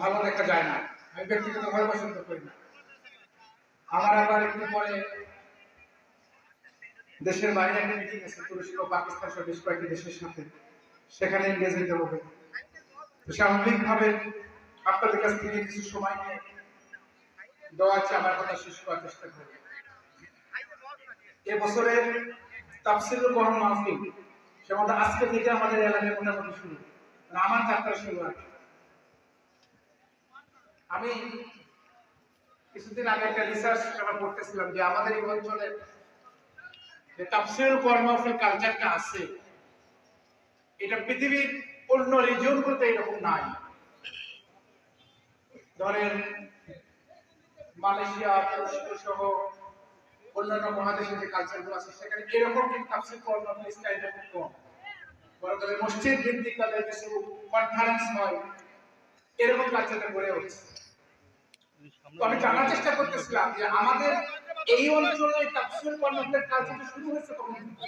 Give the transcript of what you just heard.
ভালো দেখা যায় না। আমি ব্যক্তিগতভাবে পছন্দ করি না। আমার আবার একটু পরে দেশের বাইরে একটা মিটিং আছে তুরস্ক, পাকিস্তান সহ বেশ কয়েকটি দেশের সাথে, সেখানে এনগেজ হতে হবে। স্বাভাবিকভাবে আপনাদের কাছ থেকে কিছু সময় নিয়ে দোয়া আছে আমার কথা শেষ করার চেষ্টা করব। এবছরের তাফসীরুল কোরআন মাহফিল সেমতো আজকে থেকে আমাদের এলাকায় মোটামুটি শুরু, মানে আমার যাত্রা শুরু আর কি। আমি কিছুদিন আগে একটা রিসার্চ পেপার পড়তেছিলাম যে আমাদের এই অঞ্চলে যে তাফসীরুল কোরআন মাহফিল কালচারটা আছে, এটা পৃথিবীর অন্য রিজিয়ন গুলোতে এরকম নাই। ধরেন মালয়েশিয়া, তুরস্ক সহ অন্যান্য মহাদেশের যে কালচারগুলো আছে সেখানে এরকম কিন্তু তাফসীর কোরআন মাহফিল স্টাইলটা খুব কম। বরং তবে মসজিদ ভিত্তিক তাদের কিছু কনফারেন্স হয়, এরকম কালচারটা গড়ে উঠছে। তো আমি জানার চেষ্টা করতেছিলাম যে আমাদের এই অঞ্চলে তাফসীর কোরআন মাহফিলের কালচারটা শুরু হয়েছে কখন থেকে।